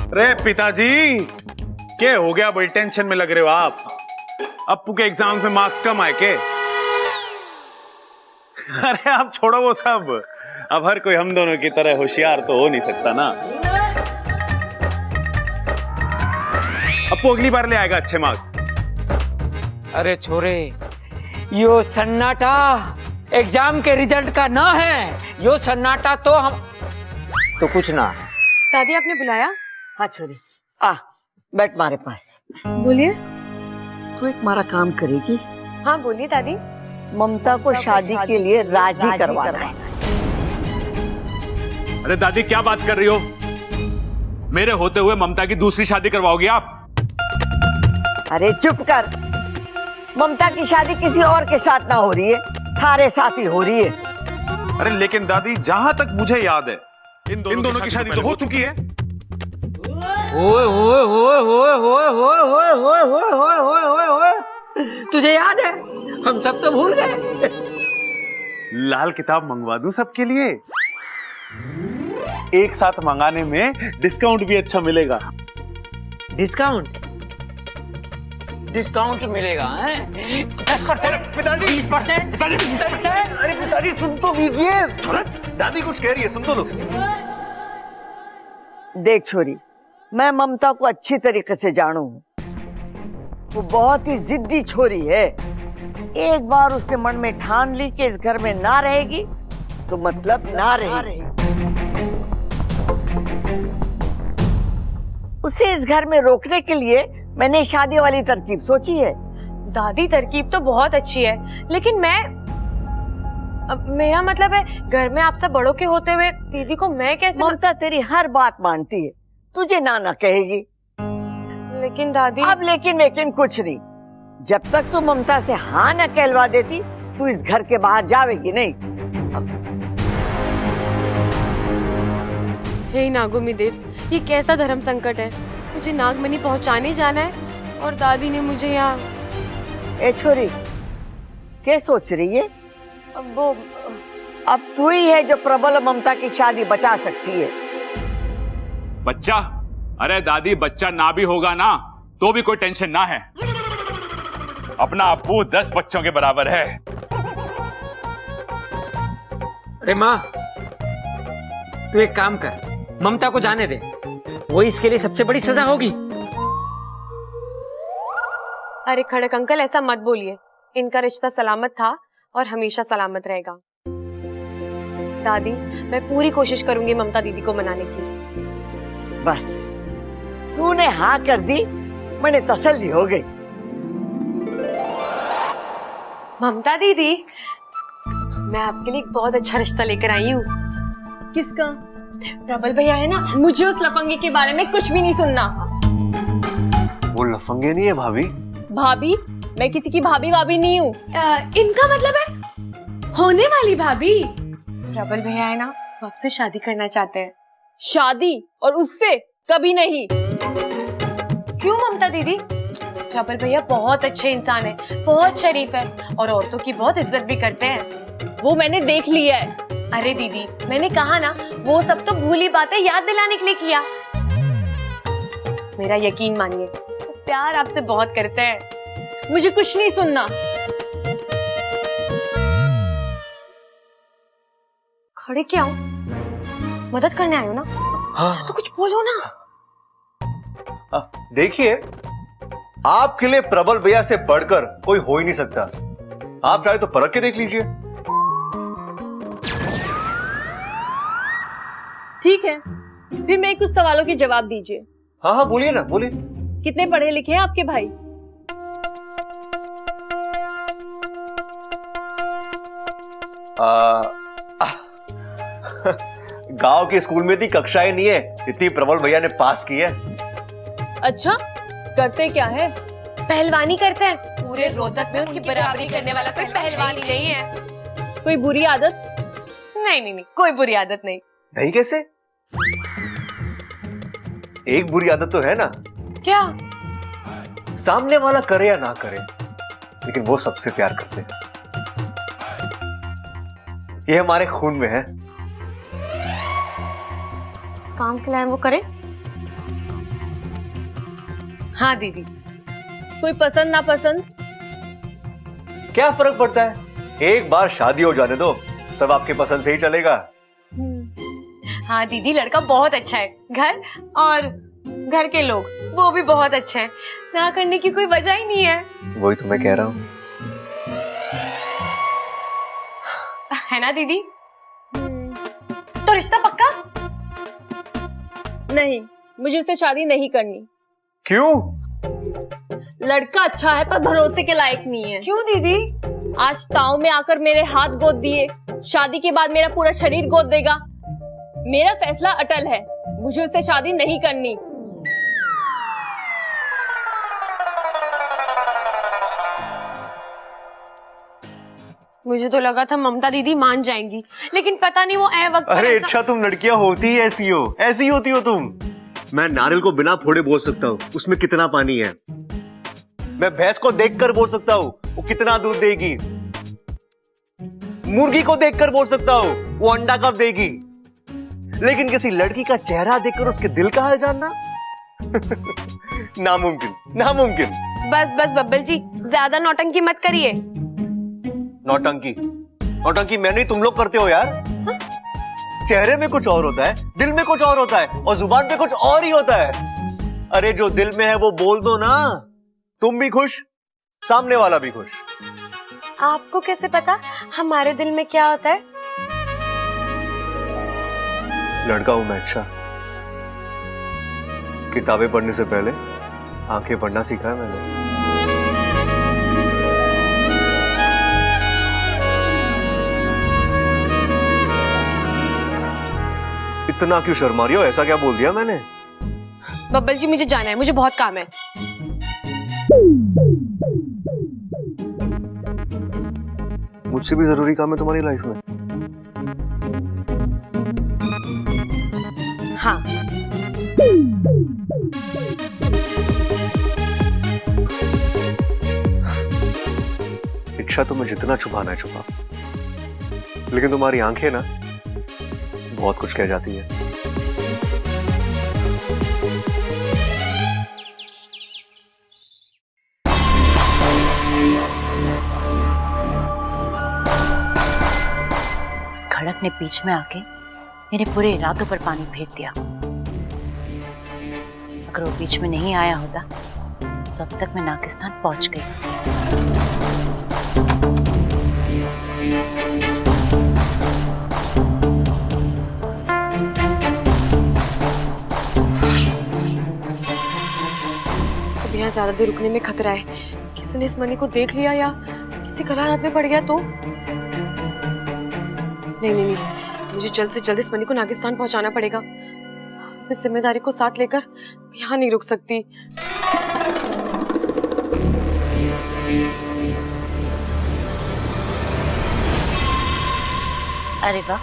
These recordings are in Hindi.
अरे पिताजी, क्या हो गया? बड़ी टेंशन में लग रहे हो आप। अप्पू के एग्जाम्स में मार्क्स कम आए के? अरे आप छोड़ो वो सब। अब हर कोई हम दोनों की तरह होशियार तो हो नहीं सकता ना। अप्पू अगली बार ले आएगा अच्छे मार्क्स। अरे छोरे, यो सन्नाटा एग्जाम के रिजल्ट का ना है। यो सन्नाटा तो हम तो कुछ ना। दादी आपने बुलाया? हाँ छोरी, आ बैठ मारे पास। बोलिए। तू एक मारा काम करेगी? हाँ बोलिए दादी। ममता को शादी के लिए राजी करवाना है। अरे दादी क्या बात कर रही हो? मेरे होते हुए ममता की दूसरी शादी करवाओगी आप? अरे चुप कर। ममता की शादी किसी और के साथ ना हो रही है, थारे साथ ही हो रही है। अरे लेकिन दादी, जहां तक मुझे याद है इन दोनों की शादी तो हो चुकी है। ओए ओए ओए ओए ओए ओए ओए ओए ओए ओए ओए ओए, तुझे याद है? हम सब तो भूल गए। लाल किताब मंगवा दूं सबके लिए? एक साथ मंगाने में डिस्काउंट भी अच्छा मिलेगा। डिस्काउंट? डिस्काउंट मिलेगा हैं? 10%, पिताजी 20%, पिताजी 20%। अरे पिताजी सुन तो लीजिए। दादी कुछ कह रही है, सुन तो लो। देख छोरी, मैं ममता को अच्छी तरीके से जानू हूँ। वो बहुत ही जिद्दी छोरी है। एक बार उसने मन में ठान ली कि इस घर में ना रहेगी तो मतलब ना रहेगी। उसे इस घर में रोकने के लिए मैंने शादी वाली तरकीब सोची है। दादी तरकीब तो बहुत अच्छी है, लेकिन मेरा मतलब है, घर में आप सब बड़ों के होते हुए दीदी को मैं कैसे? ममता तेरी हर बात मानती है, तुझे ना कहेगी। लेकिन दादी। अब लेकिन कुछ नहीं। जब तक तू ममता से हाँ न कहलवा देती, तू इस घर के बाहर जावेगी नहीं। हे नागोमी देव, ये कैसा धर्म संकट है? मुझे नागमणि पहुंचाने जाना है और दादी ने मुझे यहाँ। ए छोरी, क्या सोच रही है? अब तू ही है जो प्रबल ममता की शादी बचा सकती है। बच्चा? अरे दादी, बच्चा ना भी होगा ना तो भी कोई टेंशन ना है। अपना अप्पू 10 बच्चों के बराबर है। अरे माँ, तू एक काम कर, ममता को जाने दे। वो इसके लिए सबसे बड़ी सजा होगी। अरे खड़क अंकल, ऐसा मत बोलिए। इनका रिश्ता सलामत था और हमेशा सलामत रहेगा। दादी, मैं पूरी कोशिश करूंगी ममता दीदी को मनाने की। बस तूने हाँ कर दी, मैंने तसल्ली हो गई। ममता दीदी, मैं आपके लिए एक बहुत अच्छा रिश्ता लेकर आई हूँ। किसका? प्रबल भैया है ना। मुझे उस लफंगे के बारे में कुछ भी नहीं सुनना। वो लफंगे नहीं है भाभी। भाभी? मैं किसी की भाभी वाभी नहीं हूँ। इनका मतलब है होने वाली भाभी। प्रबल भैया है ना, वो आपसे शादी करना चाहते हैं। शादी? और उससे? कभी नहीं। क्यों ममता दीदी? प्रबल भैया बहुत अच्छे इंसान है, बहुत शरीफ है और औरतों की बहुत इज्जत भी करते हैं। वो मैंने देख लिया है। अरे दीदी, मैंने कहा ना, वो सब तो भूली बातें याद दिलाने के लिए किया। मेरा यकीन मानिए, वो प्यार आपसे बहुत करते हैं। मुझे कुछ नहीं सुनना। खड़े क्या हो? मदद करने आए हो ना? हाँ। तो कुछ बोलो ना। देखिए, आपके लिए प्रबल भैया से बढ़कर कोई हो ही नहीं सकता। आप चाहे तो परख के देख लीजिए। ठीक है, फिर मेरे कुछ सवालों के जवाब दीजिए। हाँ हाँ, बोलिए ना, बोलिए। कितने पढ़े लिखे हैं आपके भाई? गांव के स्कूल में थी कक्षाएं नहीं है इतनी प्रबल भैया ने पास की है। अच्छा, करते क्या है? पहलवानी करते हैं। पूरे रोहतक में उनकी बराबरी करने वाला कोई पहलवान ही नहीं है। कोई बुरी आदत? नहीं, कोई बुरी आदत नहीं। नहीं कैसे? एक बुरी आदत तो है ना। क्या? सामने वाला करे या ना करे, लेकिन वो सबसे प्यार करते हैं। ये हमारे खून में है। काम खिलाएं वो करे। हाँ दीदी। कोई पसंद ना पसंद? क्या फर्क पड़ता है, एक बार शादी हो जाने दो, सब आपके पसंद से ही चलेगा। हाँ दीदी, लड़का बहुत अच्छा है, घर और घर के लोग वो भी बहुत अच्छे हैं, ना करने की कोई वजह ही नहीं है। वही तो मैं कह रहा हूँ। है ना दीदी? तो रिश्ता पक्का? नहीं, मुझे उससे शादी नहीं करनी। क्यों? लड़का अच्छा है पर भरोसे के लायक नहीं है। क्यों दीदी? आज ताऊ में आकर मेरे हाथ गोद दिए, शादी के बाद मेरा पूरा शरीर गोद देगा। मेरा फैसला अटल है, मुझे उससे शादी नहीं करनी। मुझे तो लगा था ममता दीदी मान जाएंगी, लेकिन पता नहीं वो ए वक्त पर अरे ऐसा... अच्छा, तुम लड़कियां होती ही ऐसी हो, ऐसी होती हो तुम। मैं नारियल को बिना फोड़े बोल सकता हूँ उसमें कितना पानी है। मैं भैंस को देखकर बोल सकता हूँ वो कितना दूध देगी। मुर्गी को देखकर बोल सकता हूँ वो अंडा कब देगी। लेकिन किसी लड़की का चेहरा देखकर उसके दिल का हाल जानना नामुमकिन, नामुमकिन। बस बस बब्बल जी, ज्यादा नौटंकी मत करिए। नौटंकी? नौटंकी मैं नहीं, तुम लोग करते हो यार। चेहरे में कुछ और होता है, दिल में कुछ और होता है, और जुबान पे कुछ और ही होता है। अरे जो दिल में है वो बोल दो ना, तुम भी खुश, सामने वाला भी खुश। आपको कैसे पता हमारे दिल में क्या होता है? लड़का हूं मैं, अच्छा। किताबें पढ़ने से पहले आंखें पढ़ना सीखा है मैंने। इतना क्यों शर्मा रही हो? ऐसा क्या बोल दिया मैंने? बब्बल जी मुझे जाना है, मुझे बहुत काम है। मुझसे भी जरूरी काम है तुम्हारी लाइफ में? हाँ। इच्छा तो मैं जितना छुपाना है छुपा, लेकिन तुम्हारी आंखें ना बहुत कुछ कह जाती है। उस खड़क ने बीच में आके मेरे पूरे इरादों पर पानी फेर दिया। अगर वो बीच में नहीं आया होता तो अब तक मैं नाकिस्तान पहुंच गई। अब यहाँ ज्यादा देर रुकने में खतरा है। किसी ने इस मनी को देख लिया या किसी गलत हाथ में पड़ गया तो? नहीं नहीं नहीं, मुझे जल्द से जल्द इस मनी को नागिस्तान पहुंचाना पड़ेगा। इस जिम्मेदारी को साथ लेकर यहाँ नहीं रुक सकती। अरे वाह,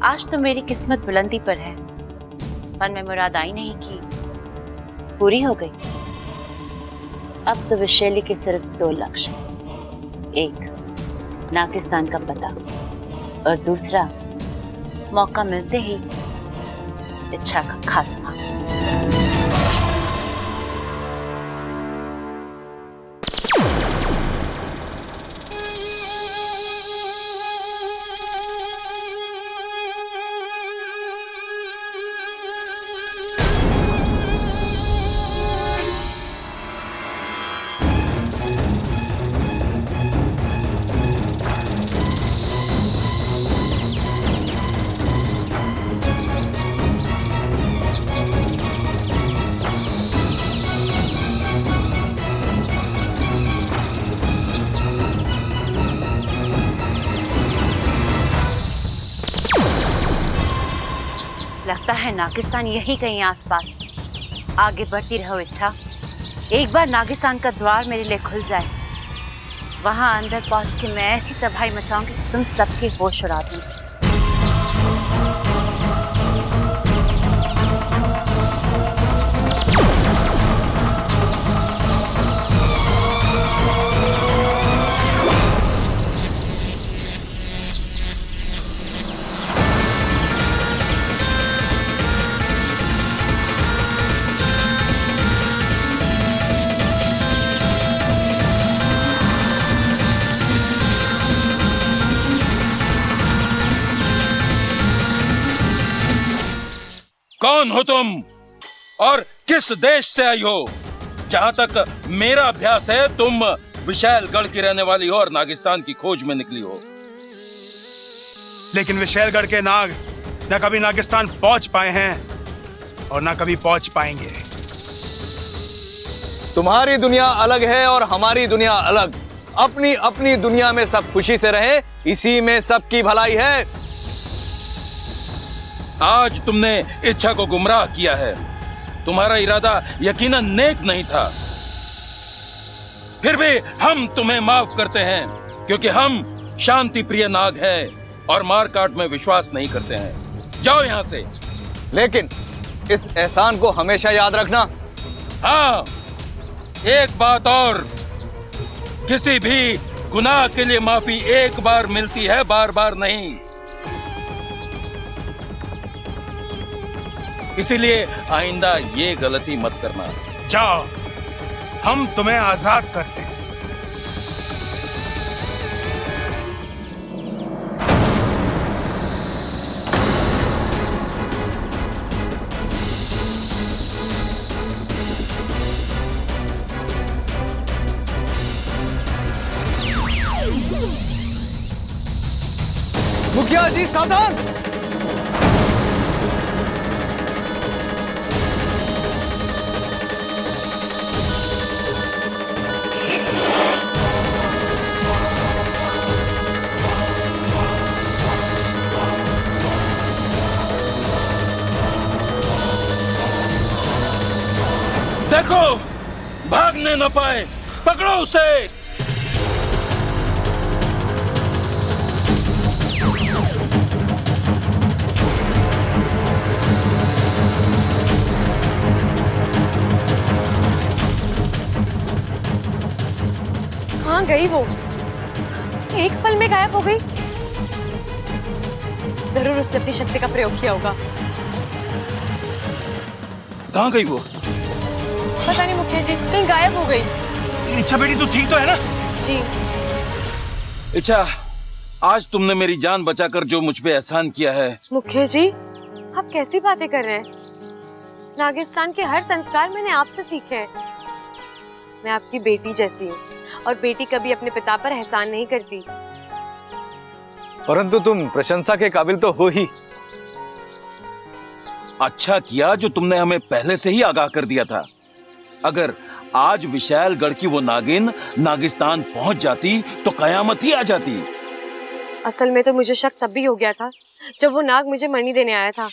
आज तो मेरी किस्मत बुलंदी पर है। मन में मुराद आई नहीं की पूरी हो गई। अब तो विशैली के सिर्फ 2 लक्ष्य, एक नाकिस्तान का पता और दूसरा मौका मिलते ही इच्छा का खात्मा। लगता है नागिस्तान यही कहीं आसपास। आगे बढ़ती रहो इच्छा, एक बार नागिस्तान का द्वार मेरे लिए खुल जाए, वहां अंदर पहुंच के मैं ऐसी तबाही मचाऊंगी तुम सबके होश उड़ा दूंगी। कौन हो तुम और किस देश से आई हो? जहां तक मेरा अभ्यास है, तुम विशालगढ़ की रहने वाली हो और नागिस्तान की खोज में निकली हो। लेकिन विशालगढ़ के नाग न कभी नागिस्तान पहुंच पाए हैं और न कभी पहुंच पाएंगे। तुम्हारी दुनिया अलग है और हमारी दुनिया अलग। अपनी अपनी दुनिया में सब खुशी से रहे, इसी में सबकी भलाई है। आज तुमने इच्छा को गुमराह किया है। तुम्हारा इरादा यकीनन नेक नहीं था। फिर भी हम तुम्हें माफ करते हैं, क्योंकि हम शांति प्रिय नाग हैं और मार काट में विश्वास नहीं करते हैं। जाओ यहां से। लेकिन इस एहसान को हमेशा याद रखना। हाँ, एक बात और, किसी भी गुनाह के लिए माफी एक बार मिलती है, बार बार नहीं। इसीलिए आइंदा ये गलती मत करना। जाओ, हम तुम्हें आजाद करते हैं। मुखिया जी सावधान। देखो, भागने न पाए, पकड़ो उसे। कहाँ गई वो? एक पल में गायब हो गई। जरूर उसने अपनी शक्ति का प्रयोग किया होगा। कहाँ गई वो? पता नहीं मुखिया जी, कहीं गायब हो गई। इच्छा बेटी तू ठीक तो है ना? जी। इच्छा, आज तुमने मेरी जान बचाकर जो मुझ पे एहसान किया है। मुखिया जी, आप कैसी बातें कर रहे हैं? नागिस्तान के हर संस्कार मैंने आपसे सीखे हैं। मैं आपकी बेटी जैसी हूँ और बेटी कभी अपने पिता पर एहसान नहीं करती। परंतु तुम प्रशंसा के काबिल तो हो ही। अच्छा किया जो तुमने हमें पहले से ही आगाह कर दिया था। अगर आज विशालगढ़ की वो नागिन नागिस्तान पहुंच जाती तो कयामत ही आ जाती। असल में तो मुझे शक तब भी हो गया था जब वो नाग मुझे मणि देने आया था,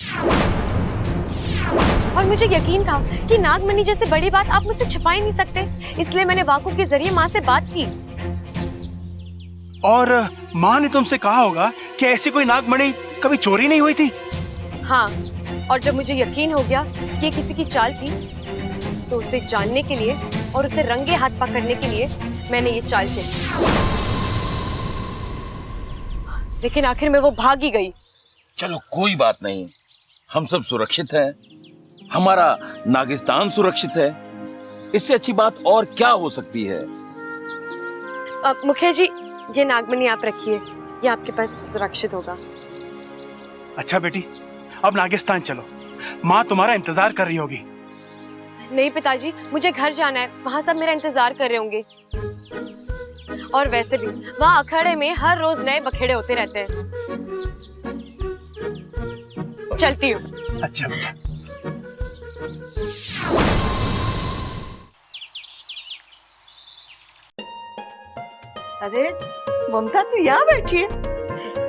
और मुझे यकीन था कि नागमणि जैसे बड़ी बात आप मुझसे छिपा ही नहीं सकते। इसलिए मैंने वाकु के जरिए माँ से बात की। और माँ ने तुमसे कहा होगा कि ऐसी कोई नागमणि कभी चोरी नहीं हुई थी। हाँ, और जब मुझे यकीन हो गया कि ये किसी की चाल थी, तो उसे जानने के लिए और उसे रंगे हाथ पकड़ने के लिए मैंने ये चाल चली। लेकिन आखिर में वो भाग ही गई। चलो कोई बात नहीं, हम सब सुरक्षित हैं, हमारा नागिस्तान सुरक्षित है। इससे अच्छी बात और क्या हो सकती है? मुखिया जी, ये नागमणि आप रखिए, ये आपके पास सुरक्षित होगा। अच्छा बेटी, अब नागिस्तान चलो, माँ तुम्हारा इंतजार कर रही होगी। नहीं पिताजी, मुझे घर जाना है, वहाँ सब मेरा इंतजार कर रहे होंगे। और वैसे भी वहाँ अखाड़े में हर रोज नए बखेड़े होते रहते हैं। चलती हूँ। अच्छा बेटा। अरे ममता तू यहाँ बैठी है,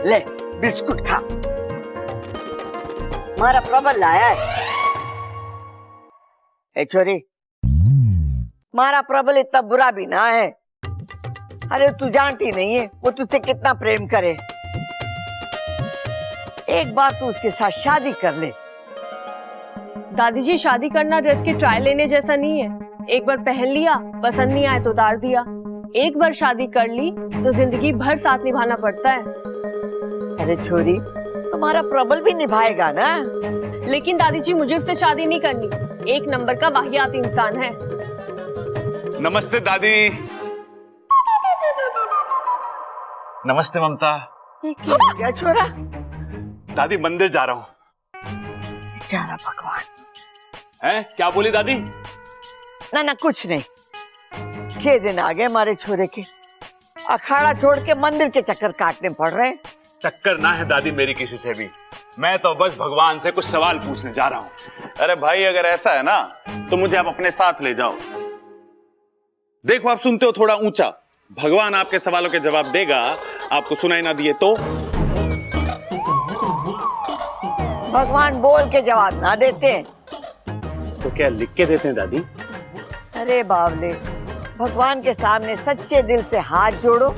ले बिस्कुट खा, हमारा प्रबल लाया है। ए छोरी, हमारा प्रबल इतना बुरा भी ना है। अरे तू जानती नहीं है वो तुझसे कितना प्रेम करे। एक बार तू उसके साथ शादी कर ले। दादी जी, शादी करना ड्रेस के ट्रायल लेने जैसा नहीं है। एक बार पहन लिया, पसंद नहीं आए तो उतार दिया। एक बार शादी कर ली तो जिंदगी भर साथ निभाना पड़ता है। अरे छोरी, तुम्हारा प्रबल भी निभाएगा ना। लेकिन दादी जी, मुझे उससे शादी नहीं करनी। एक नंबर का वाहियात इंसान है। नमस्ते दादी। नमस्ते ममता। ये क्या छोरा? दादी मंदिर जा रहा हूँ। बेचारा भगवान। है क्या बोली दादी? ना ना कुछ नहीं, के दिन आ गए हमारे छोरे के, अखाड़ा छोड़ के मंदिर के चक्कर काटने पड़ रहे हैं। टक्कर ना है दादी मेरी किसी से भी, मैं तो बस भगवान से कुछ सवाल पूछने जा रहा हूँ। अरे भाई अगर ऐसा है ना तो मुझे आप अपने साथ ले जाओ। देखो आप सुनते हो थोड़ा ऊंचा, भगवान आपके सवालों के जवाब देगा, आपको सुनाई ना दिए तो? भगवान बोल के जवाब ना देते हैं तो क्या लिख के देते हैं दादी? अरे बावले, भगवान के सामने सच्चे दिल से हाथ जोड़ो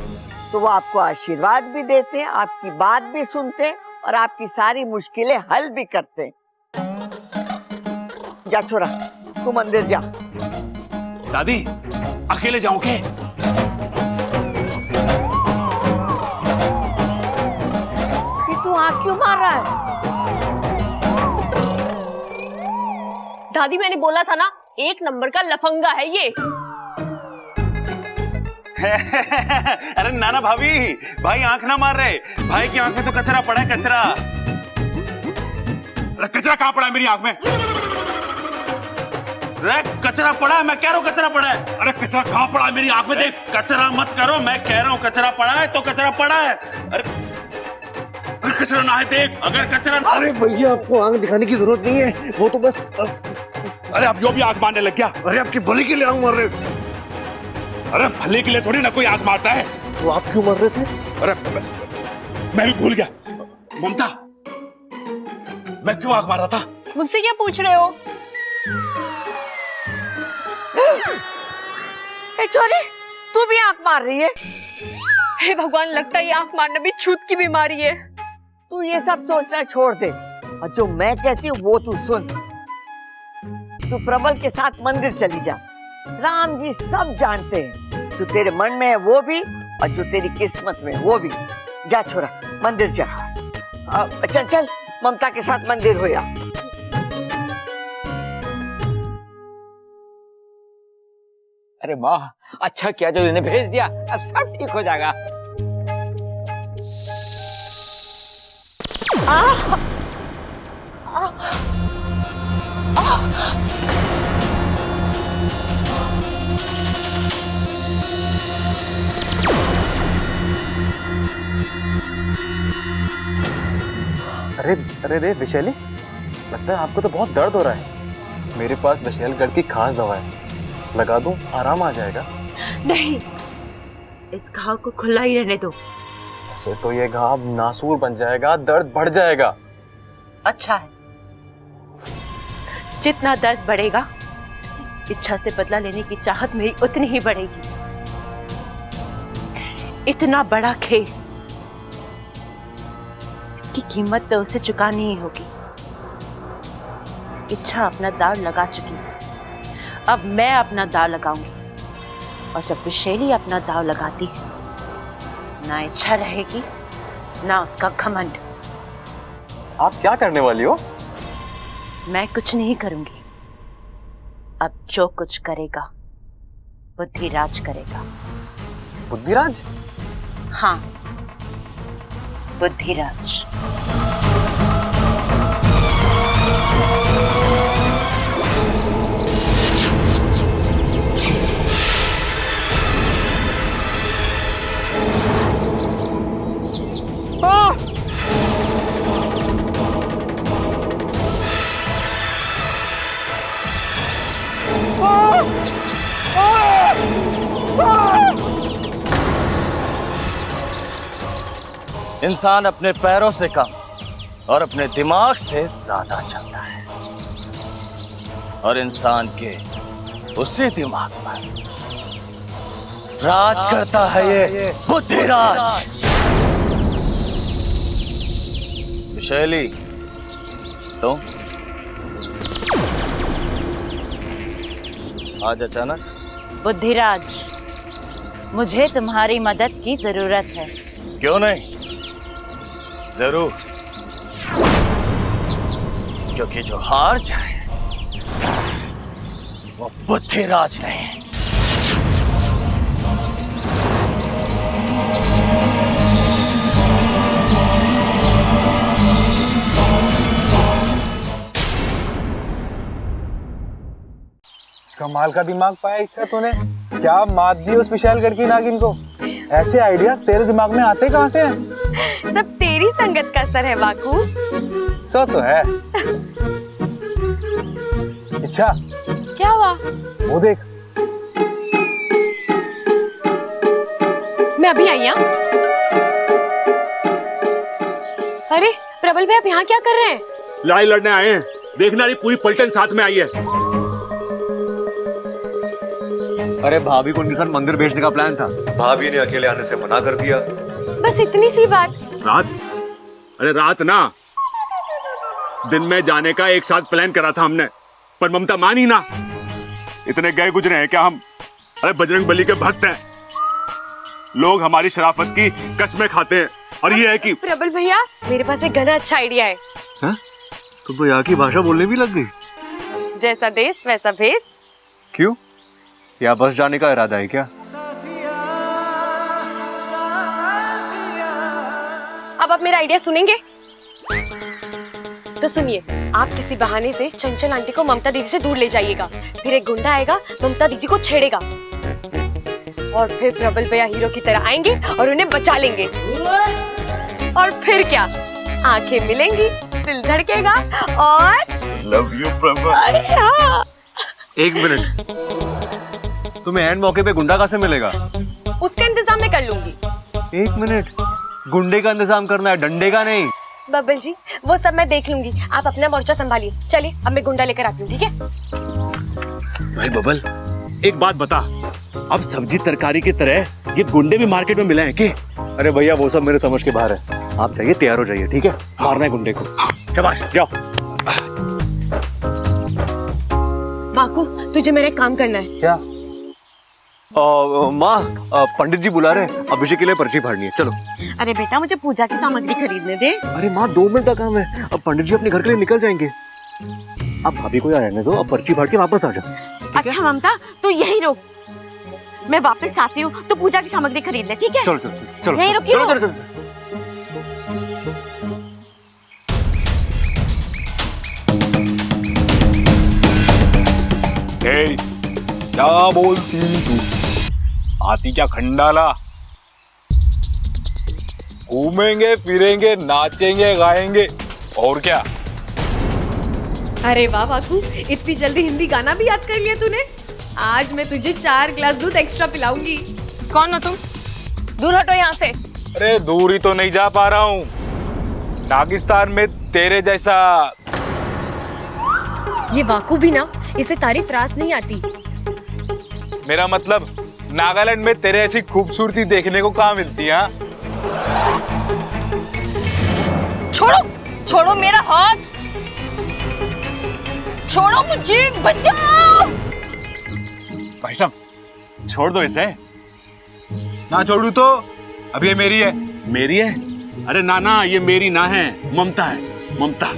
तो वो आपको आशीर्वाद भी देते हैं, आपकी बात भी सुनते हैं और आपकी सारी मुश्किलें हल भी करते हैं। जा छोरा, तू मंदिर जा। दादी अकेले जाऊं क्या? कि तू आँख क्यों मार रहा है? दादी मैंने बोला था ना, 1 नंबर का लफंगा है ये। अरे नाना भाभी, भाई आंख ना मार रहे, भाई की आंख में तो कचरा पड़ा है, कचरा। अरे कचरा कहाँ पड़ा है मेरी आंख में? अरे कचरा पड़ा है, मैं कह रहा हूँ कचरा पड़ा है। अरे कचरा कहाँ पड़ा है मेरी आंख में? देख। कचरा मत करो, मैं कह रहा हूँ कचरा पड़ा है तो कचरा पड़ा है। अरे कचरा ना है, देख। अगर कचरा, अरे भैया आपको आंख दिखाने की जरूरत नहीं है, वो तो बस। अरे अब यो भी आंख मारने लग गया। अरे आपकी भली के लिए आंख मार रहे। अरे भले के लिए थोड़ी ना कोई आंख मारता है। तो आप क्यों मार रहे थे? अरे मैं भी भूल गया। ममता, मैं क्यों आंख मार रहा था? मुझसे क्या पूछ रहे हो? ए छोरी, तू भी आंख मार रही है? हे भगवान, लगता है ये आंख मारना भी छूत की बीमारी है। तू ये सब सोचना छोड़ दे और जो मैं कहती हूँ वो तू सुन। तू प्रबल के साथ मंदिर चली जा, राम जी सब जानते हैं, जो तेरे मन में है वो भी और जो तेरी किस्मत में है वो भी। जा छोरा, मंदिर जा। चल चल, ममता के साथ मंदिर हो जा। अरे माँ, अच्छा किया जो इन्हें भेज दिया, अब सब ठीक हो जाएगा। अरे अरे रे विशैली, लगता है आपको तो बहुत दर्द हो रहा है। मेरे पास विशैलगढ़ की खास दवा है, लगा दूं, आराम आ जाएगा। नहीं, इस घाव को खुला ही रहने दो। ऐसे तो ये घाव नासूर बन जाएगा, दर्द बढ़ जाएगा। अच्छा है, जितना दर्द बढ़ेगा, इच्छा से बदला लेने की चाहत मेरी उतनी ही बढ़ेगी। इतना बड़ा खेल, इसकी कीमत तो उसे चुकानी ही होगी। इच्छा अपना दाव लगा चुकी है, अब मैं अपना दाव लगाऊंगी। और जब विशैली अपना दाव लगाती है, ना इच्छा रहेगी ना उसका घमंड। आप क्या करने वाली हो? मैं कुछ नहीं करूंगी, अब जो कुछ करेगा बुद्धिराज करेगा। बुद्धिराज? हाँ, बुद्धिराज। इंसान अपने पैरों से कम और अपने दिमाग से ज्यादा चलता है, और इंसान के उसी दिमाग पर राज करता है ये बुद्धिराज। विशैली, तुम आज अचानक? बुद्धिराज, मुझे तुम्हारी मदद की जरूरत है। क्यों नहीं, जरूर। क्योंकि जो हार जाए वो बुद्धिराज नहीं। कमाल का दिमाग पाया इच्छा तूने। क्या मात दी उस विशालगढ़ की नागिन को। ऐसे आइडियाज तेरे दिमाग में आते कहाँ से हैं? सब तेरी संगत का असर है वाकू। सो तो है। इच्छा, क्या हुआ? वो देख। मैं अभी आई। अरे प्रबल भाई, आप यहाँ क्या कर रहे हैं? लड़ाई लड़ने आए हैं। देखना, रही पूरी पलटन साथ में आई है। अरे भाभी को उनके साथ मंदिर भेजने का प्लान था, भाभी ने अकेले आने से मना कर दिया। बस इतनी सी बात। रात? अरे रात ना, दिन में जाने का एक साथ प्लान करा था हमने, पर ममता मानी ना। इतने गए गुजरे हैं क्या हम? अरे बजरंग बली के भक्त हैं, लोग हमारी शराफत की कस्में खाते हैं। और ये है कि प्रबल भैया, मेरे पास एक घना अच्छा आइडिया है। तुम तो यहाँ की भाषा बोलने भी लग गई। जैसा देश वैसा भेस। क्यों? या बस जाने का इरादा है क्या? अब आप मेरा आइडिया सुनेंगे? तो सुनिए, आप किसी बहाने से चंचल आंटी को ममता दीदी से दूर ले जाइएगा। फिर एक गुंडा आएगा, ममता दीदी को छेड़ेगा, और फिर प्रबल भैया हीरो की तरह आएंगे और उन्हें बचा लेंगे। और फिर क्या, आंखें मिलेंगी, दिल धड़केगा और लव यू प्रबल। एक मिनट, तुम्हें एंड मौके पे गुंडा कहाँ से मिलेगा? उसका इंतजाम मैं कर लूंगी। एक मिनट, गुंडे का इंतजाम करना है, डंडे का नहीं। बबल जी, वो सब मैं देख लूंगी, आप अपना मोर्चा संभालिए। चलिए, अब मैं गुंडा लेकर आती हूँ, ठीक है? भाई बबल, एक बात बता, अब सब्जी तरकारी की तरह ये गुंडे भी मार्केट में मिले हैं क्या? अरे भैया, वो सब मेरे समझ के बाहर है। आप जाइए, तैयार हो जाइए, ठीक है? मारना है गुंडे को। शाबाश, जाओ। बाकू, तुझे मेरा एक काम करना है। क्या? माँ, पंडित जी बुला रहे हैं, अभिषेक के लिए पर्ची फाड़नी है, चलो। अरे बेटा, मुझे पूजा की सामग्री खरीदने दे। अरे माँ, 2 मिनट का काम है, अब पंडित जी अपने घर के लिए निकल जाएंगे। आप भाभी को यहाँ रहने दो, अब पर्ची फाड़ के वापस आ जाओ। अच्छा ममता, तू यही रुक, मैं वापस आती हूँ तो पूजा की सामग्री खरीद ले, ठीक है? चलो चलो चलो, यही रुकी हो? चलो। क्या बोलती तू? आती क्या खंडाला? घूमेंगे फिरेंगे, नाचेंगे गाएंगे, और क्या? अरे वाह बाकू, इतनी जल्दी हिंदी गाना भी याद कर लिया तूने। आज मैं तुझे 4 ग्लास दूध एक्स्ट्रा पिलाऊंगी। कौन हो तुम? दूर हटो यहाँ से। अरे दूर ही तो नहीं जा पा रहा हूँ, नागिस्तान में तेरे जैसा। ये वाकू भी ना, इसे तारीफ रास नहीं आती। मेरा मतलब, नागालैंड में तेरे ऐसी खूबसूरती देखने को कहाँ मिलती है? छोड़ो, छोड़ो मेरा हाथ, छोड़ो मुझे, बचाओ। भाई साहब, छोड़ दो इसे। ना छोड़ू तो? अब ये मेरी है। मेरी है? अरे ना ना, ये मेरी ना है, ममता है, ममता।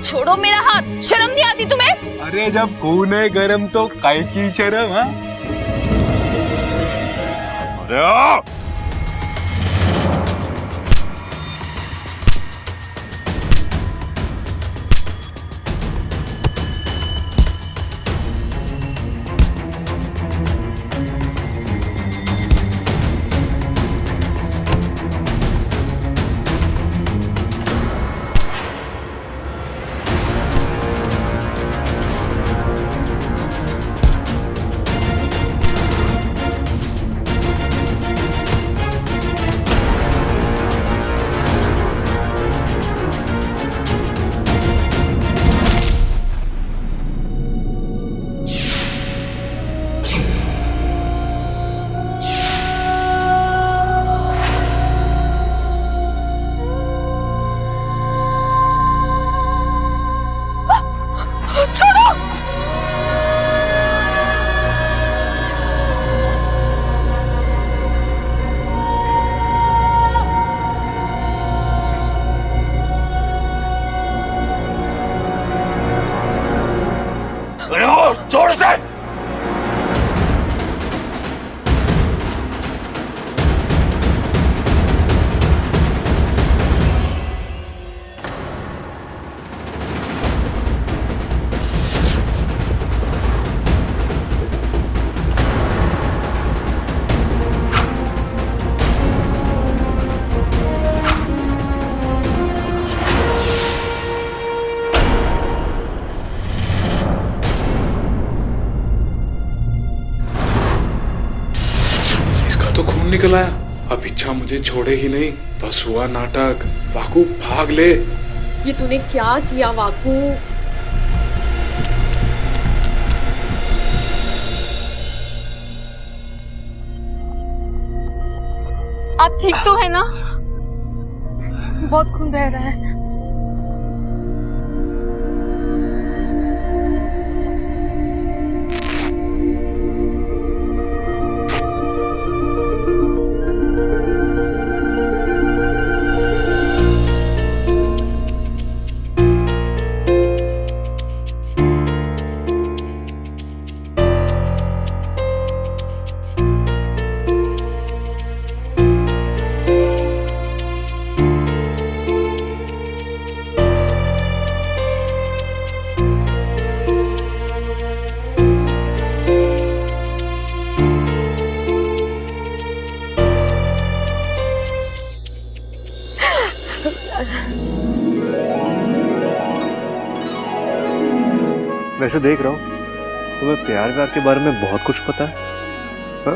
छोड़ो मेरा हाथ, शर्म नहीं आती तुम्हें? अरे जब खून है गरम तो काय की शर्म? हाँ, अरे ओ! लाया। अब इच्छा मुझे छोड़े ही नहीं। बस हुआ नाटक। वाकू भाग ले। ये तूने क्या किया वाकू? आप ठीक तो है ना? बहुत खून बह रहा है। वैसे देख रहा हूँ तुम्हें प्यार व्यार के बारे में बहुत कुछ पता है, हा?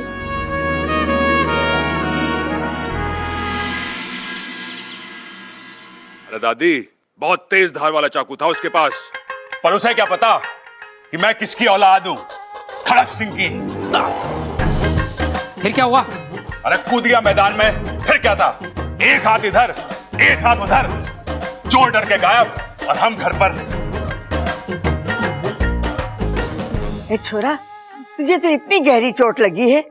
अरे दादी, बहुत तेज धार वाला चाकू था उसके पास, पर उसे क्या पता कि मैं किसकी औलाद हूं? खड़क सिंह की। फिर क्या हुआ? अरे कूद गया मैदान में। फिर क्या था? एक हाथ इधर, एक हाथ उधर, चोर डर के गायब और हम घर पर। ए छोरा, तुझे तो इतनी गहरी चोट लगी है,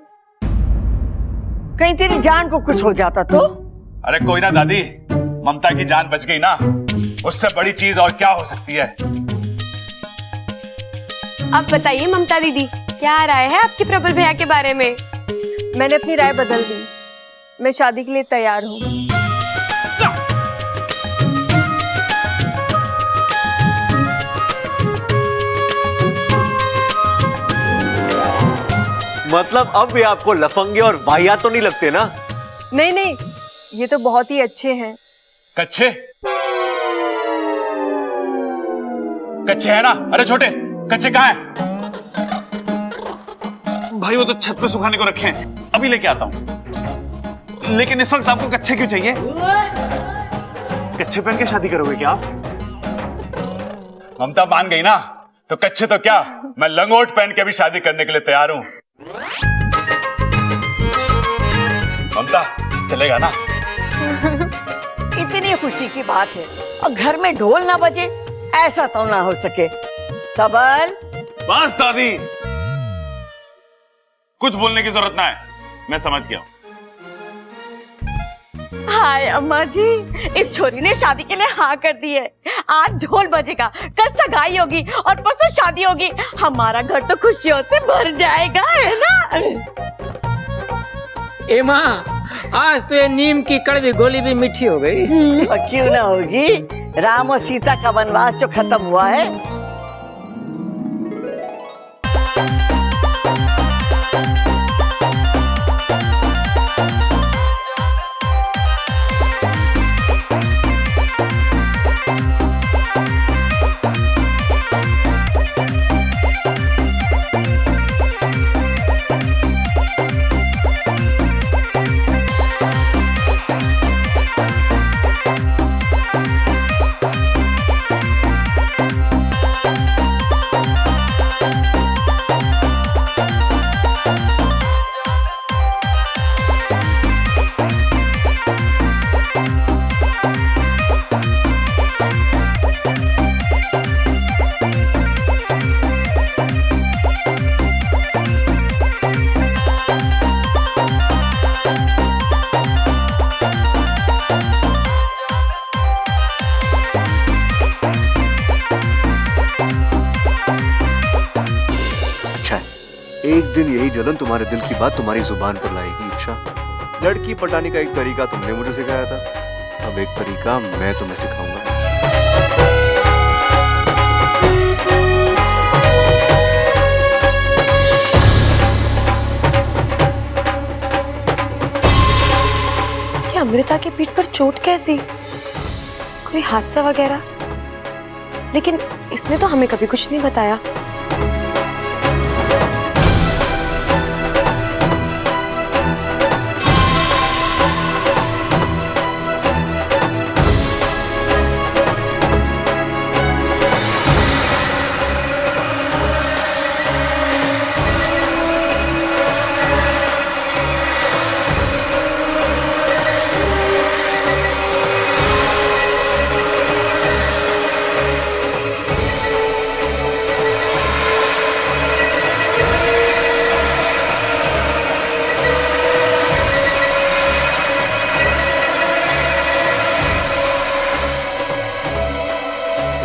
कहीं तेरी जान को कुछ हो जाता तो? अरे कोई ना दादी, ममता की जान बच गई ना, उससे बड़ी चीज और क्या हो सकती है। अब बताइए ममता दीदी, क्या राय है आपकी प्रबल भैया के बारे में? मैंने अपनी राय बदल दी। मैं शादी के लिए तैयार हूँ। मतलब अब भी आपको लफंगे और वाहियात तो नहीं लगते ना? नहीं नहीं, ये तो बहुत ही अच्छे हैं। कच्चे? कच्चे है ना? अरे छोटे, कच्चे कहाँ हैं? भाई वो तो छत पे सुखाने को रखे हैं, अभी लेके आता हूं। लेकिन इस वक्त आपको कच्चे क्यों चाहिए? कच्चे पहन के शादी करोगे क्या आप? ममता मान गई ना, तो कच्चे तो क्या, मैं लंगोट पहन के भी शादी करने के लिए तैयार हूं। ममता, चलेगा ना? इतनी खुशी की बात है और घर में ढोल ना बजे, ऐसा तो ना हो सके। सबल, बस दादी, कुछ बोलने की जरूरत ना है, मैं समझ गया हूं। हाय अम्मा जी, इस छोरी ने शादी के लिए हाँ कर दी है। आज ढोल बजेगा, कल सगाई होगी और परसों शादी होगी। हमारा घर तो खुशियों से भर जाएगा, है ना? ए माँ, आज तो ये नीम की कड़वी गोली भी मीठी हो गई। और क्यों ना होगी, राम और सीता का वनवास जो खत्म हुआ है। एक दिन यही जलन तुम्हारे दिल की बात तुम्हारी जुबान पर लाएगी। इच्छा, लड़की पटाने का एक तरीका तुमने मुझे सिखाया था, अब एक तरीका मैं तुम्हें सिखाऊंगा। कि अमृता के पीठ पर चोट कैसी? कोई हादसा वगैरह? लेकिन इसने तो हमें कभी कुछ नहीं बताया।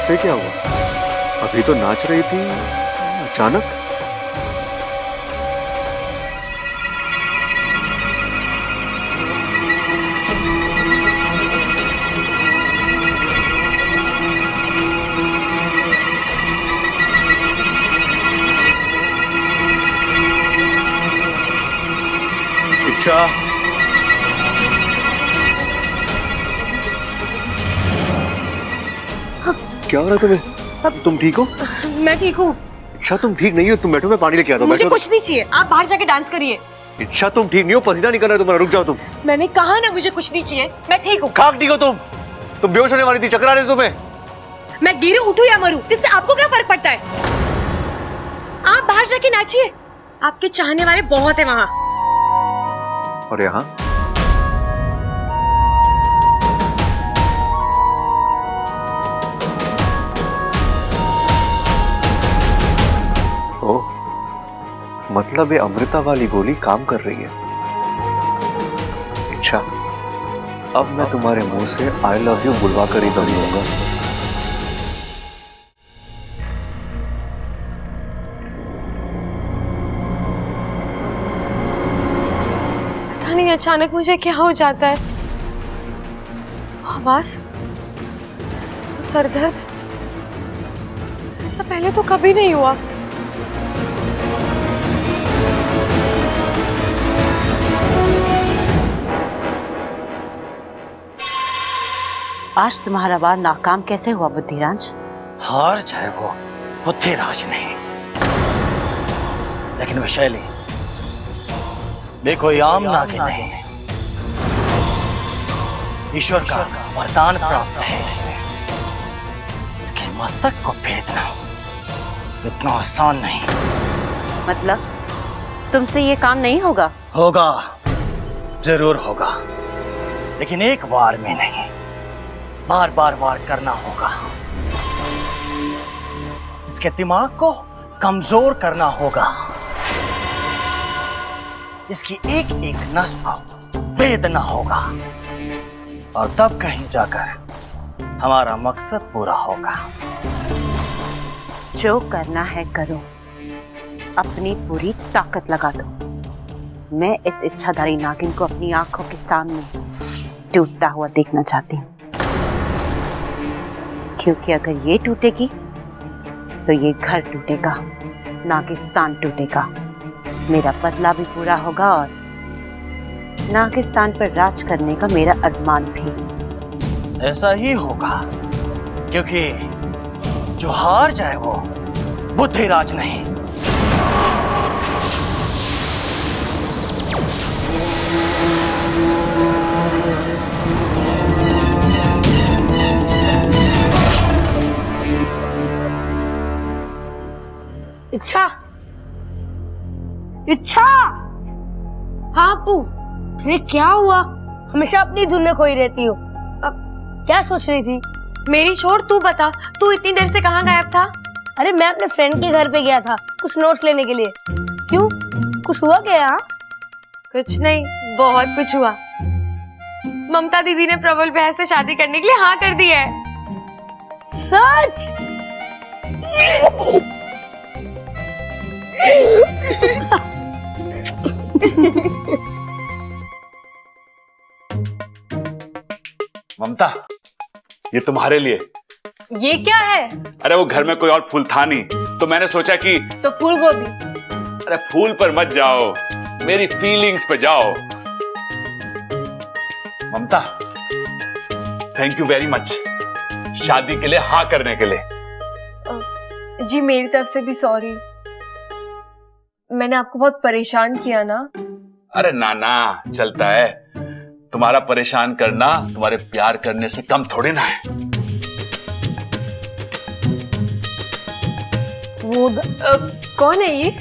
इससे क्या हुआ? अभी तो नाच रही थी, अचानक। इच्छा, क्या हो रहा है तुम्हें? तुम ठीक हो? मैं ठीक हूँ। इच्छा तुम ठीक नहीं हो, तुम बैठो, मैं पानी लेके आता हूँ। मुझे बैठो। कुछ नहीं चाहिए, आप बाहर जाके डांस करिए। इच्छा तुम ठीक नहीं हो, पसीना निकल रहा है तुम्हारा, रुक जाओ तुम। मैंने कहा ना मुझे कुछ नहीं चाहिए, मैं ठीक हूँ। खाक ठीक हो तुम बेहोश होने वाली थी, चक्कर आ रहे थे तुम्हें। मैं गिरूं, उठूं या मरूं, इससे आपको क्या फर्क पड़ता है? आप बाहर जाके नाचिए, आपके चाहने वाले बहुत है वहाँ। और यहाँ ओ, मतलब ये अमृता वाली गोली काम कर रही है। अच्छा, अब मैं तुम्हारे मुंह से आई लव यू बुलवा कर ही दम लूंगा। पता नहीं अचानक मुझे क्या हो जाता है। आवाज, सर दर्द, ऐसा पहले तो कभी नहीं हुआ। आज तुम्हारा वार नाकाम कैसे हुआ बुद्धिराज? हार जाए वो बुद्धिराज नहीं, लेकिन वैशाली वे कोई आम नागिन नहीं, ईश्वर का वरदान प्राप्त है इसे। इसके मस्तक को भेदना इतना आसान नहीं। मतलब तुमसे ये काम नहीं होगा? होगा, जरूर होगा, लेकिन एक वार में नहीं, बार बार वार करना होगा। इसके दिमाग को कमजोर करना होगा, इसकी एक एक नस को भेदना होगा, और तब कहीं जाकर हमारा मकसद पूरा होगा। जो करना है करो, अपनी पूरी ताकत लगा दो। मैं इस इच्छाधारी नागिन को अपनी आंखों के सामने टूटता हुआ देखना चाहती हूँ, क्योंकि अगर ये टूटेगी तो ये घर टूटेगा, नागिस्तान टूटेगा, मेरा बदला भी पूरा होगा और नागिस्तान पर राज करने का मेरा अरमान भी। ऐसा ही होगा, क्योंकि जो हार जाए वो बुद्धिराज नहीं। इच्छा, इच्छा। हाँ अप्पू। अरे क्या हुआ? हमेशा अपनी धुन में खोई रहती हो। अब क्या सोच रही थी? मेरी छोड़, तू बता, तू इतनी देर से कहाँ गायब था? अरे मैं अपने फ्रेंड के घर पे गया था कुछ नोट्स लेने के लिए। क्यों, कुछ हुआ क्या यहाँ? कुछ नहीं, बहुत कुछ हुआ। ममता दीदी ने प्रबल बहन से शादी करने के लिए हाँ कर दी है। सच? ममता, ये तुम्हारे लिए। ये क्या है? अरे वो घर में कोई और फूल था नहीं, तो मैंने सोचा कि तो फूल गोभी। अरे फूल पर मत जाओ, मेरी फीलिंग्स पे जाओ। ममता, थैंक यू वेरी मच शादी के लिए हाँ करने के लिए। जी मेरी तरफ से भी सॉरी, मैंने आपको बहुत परेशान किया ना। अरे ना ना, चलता है। तुम्हारा परेशान करना तुम्हारे प्यार करने से कम थोड़ी ना है। वो कौन है ये?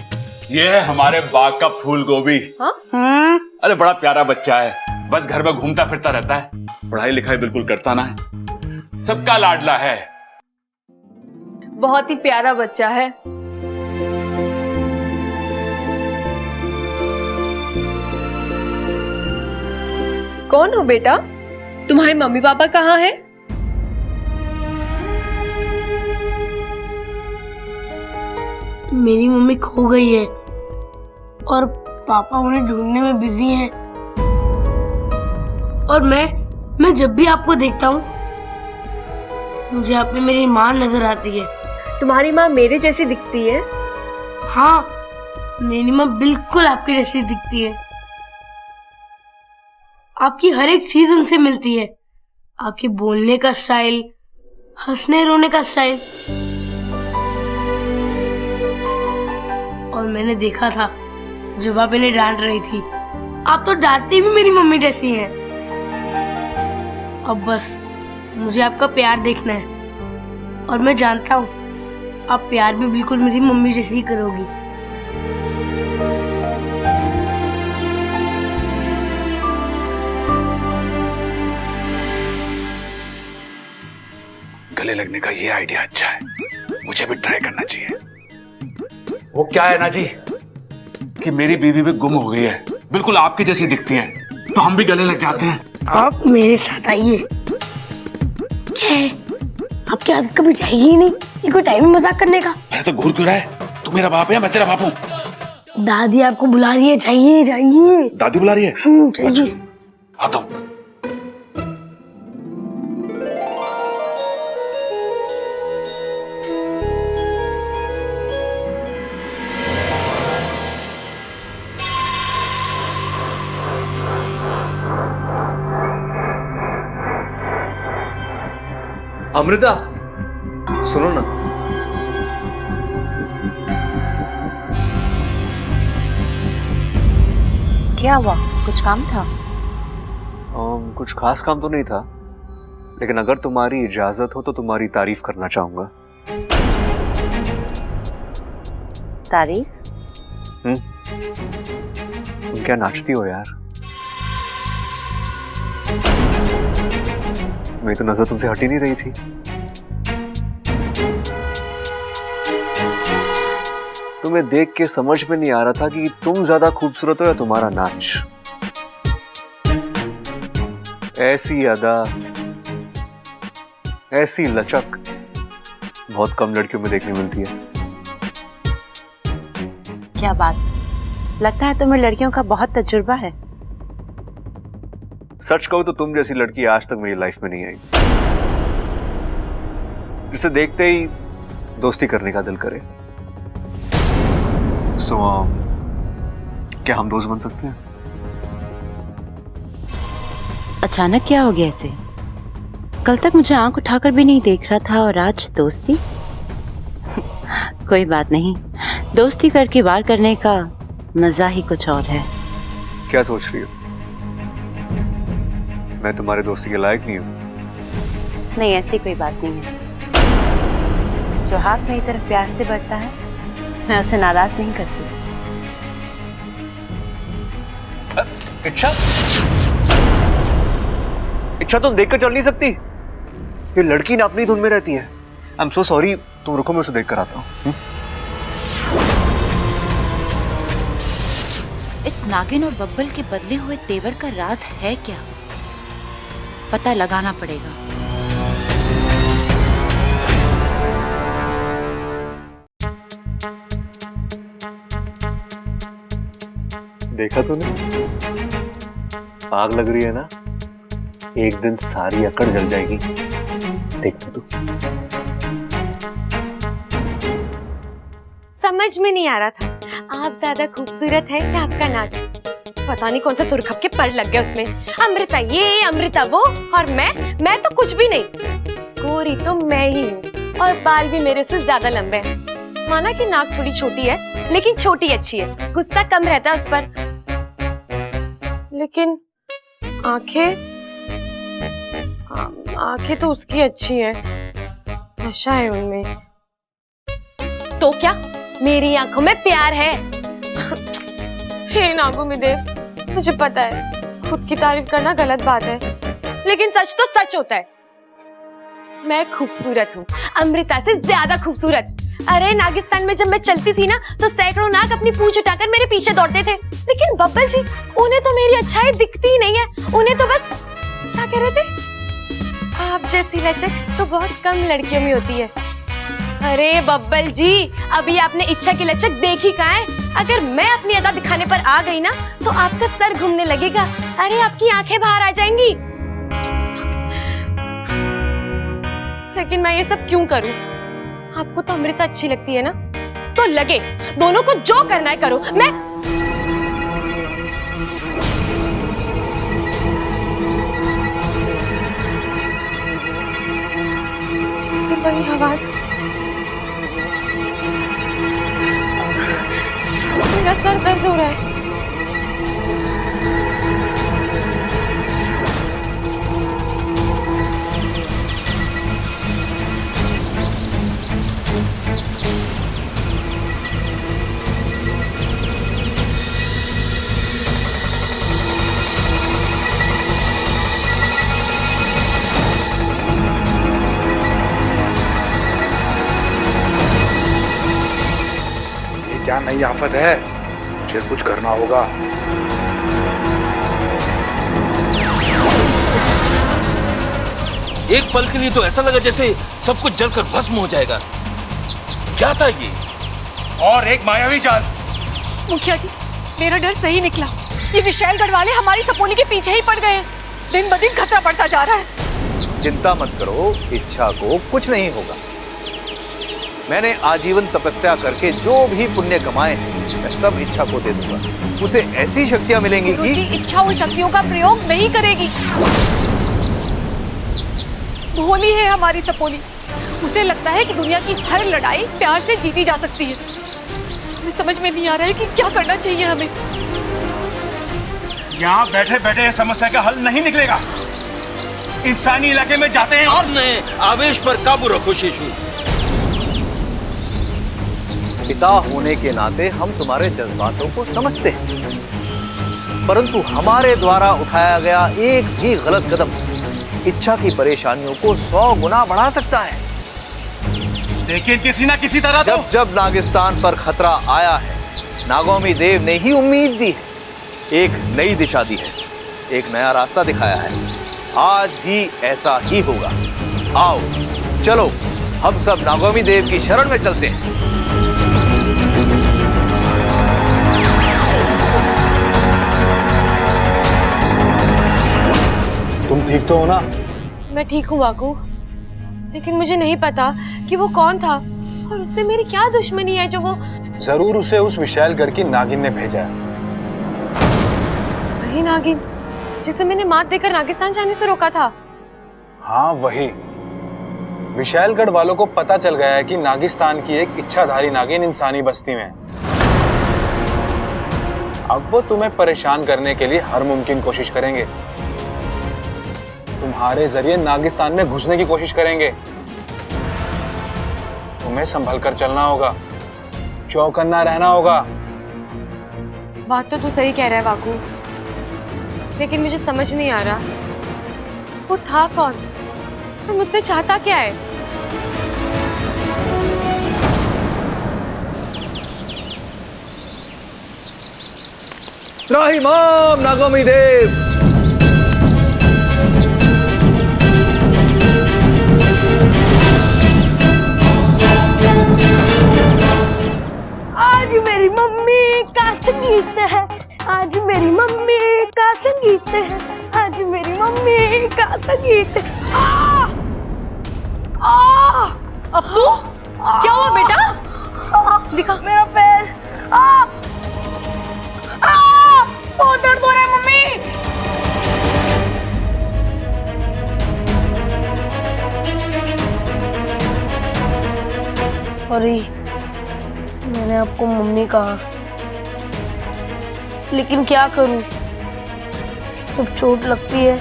ये है हमारे बाग का फूल गोभी। हाँ? अरे बड़ा प्यारा बच्चा है, बस घर में घूमता फिरता रहता है, पढ़ाई लिखाई बिल्कुल करता ना है, सबका लाडला है। बहुत ही प्यारा बच्चा है। कौन हो बेटा? तुम्हारे मम्मी पापा कहाँ हैं? मेरी मम्मी खो गई है और पापा उन्हें ढूंढने में बिजी हैं। और मैं जब भी आपको देखता हूँ मुझे आप में मेरी माँ नजर आती है। तुम्हारी माँ मेरे जैसी दिखती है? हाँ, मेरी माँ बिल्कुल आपकी जैसी दिखती है। आपकी हर एक चीज उनसे मिलती है, आपके बोलने का स्टाइल, हंसने रोने का स्टाइल। और मैंने देखा था जब आप इन्हें डांट रही थी, आप तो डांटती भी मेरी मम्मी जैसी हैं। अब बस मुझे आपका प्यार देखना है और मैं जानता हूँ आप प्यार भी बिल्कुल मेरी मम्मी जैसी ही करोगी। गले लगने का ये आइडिया अच्छा है, मुझे भी ट्राई करना चाहिए। वो क्या है ना जी कि मेरी बीवी भी गुम हो गई है, बिल्कुल आपकी जैसी दिखती है, तो हम भी गले लग जाते हैं। आप मेरे साथ आइए। क्या है, आपकी आदत कभी जाएगी ही नहीं, ये कोई टाइम है मजाक करने का। अरे तो घूर क्यों रहा है? तू मेरा बाप है, मैं तेरा बाप हूँ। दादी आपको बुला रही है, जाइए जाइए। दादी बुला रही है? जाइए। आता हूँ। अमृता, सुनो ना। क्या हुआ? कुछ काम था? कुछ खास काम तो नहीं था, लेकिन अगर तुम्हारी इजाजत हो तो तुम्हारी तारीफ करना चाहूंगा। तारीफ? तुम क्या नाचती हो यार? मेरी तो नजर तुमसे हट ही नहीं रही थी। तुम्हें देख के समझ में नहीं आ रहा था कि तुम ज्यादा खूबसूरत हो या तुम्हारा नाच। ऐसी अदा, ऐसी लचक बहुत कम लड़कियों में देखने मिलती है। क्या बात, लगता है तुम्हें लड़कियों का बहुत तजुर्बा है। सच कहूं तो तुम जैसी लड़की आज तक मेरी लाइफ में नहीं आई, जिसे देखते ही दोस्ती करने का दिल करे। क्या हम दोस्त बन सकते हैं? अचानक क्या हो गया ऐसे? कल तक मुझे आंख उठाकर भी नहीं देख रहा था और आज दोस्ती? कोई बात नहीं, दोस्ती करके वार करने का मजा ही कुछ और है। क्या सोच रही हो? मैं तुम्हारे दोस्ती के लायक नहीं हूं? नहीं, ऐसी कोई बात नहीं है। जो हाथ मेरी तरफ प्यार से बढ़ता है, मैं उसे नाराज नहीं करती। इच्छा तुम देखकर चल नहीं सकती? ये लड़की ना अपनी धुन में रहती है। आई एम सो सॉरी, तुम रुको, मैं उसे देख कर आता हूँ। इस नागिन और बब्बल के बदले हुए तेवर का राज है क्या? पता लगाना पड़ेगा। देखा तूने? आग लग रही है ना, एक दिन सारी अकड़ जल जाएगी। देखना तू। समझ में नहीं आ रहा था आप ज्यादा खूबसूरत है या आपका नाच। पता नहीं कौन सा सुरखप के पर लग गया उसमें। अमृता ये, अमृता वो, और मैं तो कुछ भी नहीं। गोरी तो मैं ही हूँ और बाल भी मेरे से ज्यादा लंबे हैं। माना कि नाक थोड़ी छोटी है, लेकिन छोटी अच्छी है, गुस्सा कम रहता है उस पर। लेकिन आंखें तो उसकी अच्छी है, नशा है उनमें। तो क्या मेरी आंखों में प्यार है? हे नागो मिदेव, मुझे पता है खुद की तारीफ करना गलत बात है, लेकिन सच तो सच होता है। मैं खूबसूरत हूँ, अमृता से ज्यादा खूबसूरत। अरे नागिस्तान में जब मैं चलती थी ना, तो सैकड़ों नाग अपनी पूंछ उठाकर मेरे पीछे दौड़ते थे। लेकिन बब्बल जी, उन्हें तो मेरी अच्छाई दिखती ही नहीं है। उन्हें तो बस, क्या कह रहे थे, आप जैसी लचक तो बहुत कम लड़कियों में होती है। अरे बब्बल जी, अभी आपने इच्छा की लचक देखी कहाँ है? अगर मैं अपनी अदा दिखाने पर आ गई ना तो आपका सर घूमने लगेगा। अरे आपकी आंखें बाहर आ जाएंगी। लेकिन मैं ये सब क्यों करूं? आपको तो अमृता अच्छी लगती है ना, तो लगे, दोनों को जो करना है करो। मैं वही आवाज, मेरा सर दर्द हो रहा है। क्या नई आफत है? मुझे कुछ करना होगा। एक पल के लिए तो ऐसा लगा जैसे सब कुछ जलकर भस्म हो जाएगा। क्या था ये? और एक मायावी चाल। मुखिया जी, मेरा डर सही निकला। ये विशालगढ़ वाले हमारी सपोनी के पीछे ही पड़ गए। दिन ब दिन खतरा बढ़ता जा रहा है। चिंता मत करो, इच्छा को कुछ नहीं होगा। मैंने आजीवन तपस्या करके जो भी पुण्य कमाए हैं मैं सब इच्छा को दे दूंगा। उसे ऐसी शक्तियां मिलेंगी कि जी इच्छा उन शक्तियों का प्रयोग नहीं करेगी। भोली है हमारी सपोनी। उसे लगता है कि दुनिया की हर लड़ाई प्यार से जीती जा सकती है। हमें समझ में नहीं आ रहा है कि क्या करना चाहिए हमें। यहाँ बैठे बैठे इस समस्या का हल नहीं निकलेगा। इंसानी इलाके में जाते हैं और आवेश पर काबू रखो शिशु। पिता होने के नाते हम तुम्हारे जज्बातों को समझते हैं, परंतु हमारे द्वारा उठाया गया एक भी गलत कदम इच्छा की परेशानियों को 100 गुना बढ़ा सकता है। लेकिन किसी ना किसी तरह जब जब नागिस्तान पर खतरा आया है, नागोमी देव ने ही उम्मीद दी है, एक नई दिशा दी है, एक नया रास्ता दिखाया है। आज भी ऐसा ही होगा। आओ चलो हम सब नागोमी देव की शरण में चलते हैं। तुम ठीक तो हो ना? मैं ठीक हूँ वाकू, लेकिन मुझे नहीं पता कि वो कौन था और उससे मेरी क्या दुश्मनी है जो वो। जरूर उसे उस विशालगढ़ की नागिन ने भेजा है। वही नागिन जिसे मैंने मात देकर नागिस्तान जाने से रोका था। हाँ वही। विशालगढ़ वालों को पता चल गया है कि नागिस्तान की एक इच्छाधारी नागिन इंसानी बस्ती में है। अब वो तुम्हें परेशान करने के लिए हर मुमकिन कोशिश करेंगे। तुम्हारे जरिए नागिस्तान में घुसने की कोशिश करेंगे। तुम्हें संभल कर चलना होगा, चौकन्ना रहना होगा। बात तो तू सही कह रहा है वाकू, लेकिन मुझे समझ नहीं आ रहा वो था कौन और मुझसे चाहता क्या है। त्राहिमाम नागोमी देव। आज मेरी मम्मी का संगीत है, आज मेरी मम्मी का संगीत है, आज मेरी मम्मी का संगीत है। अप्पू, क्या हुआ बेटा? दिखा। मेरा पैर। बहुत दर्द हो रहा है मम्मी। अरे मैंने आपको मम्मी कहा, लेकिन क्या करूं, जब चोट लगती है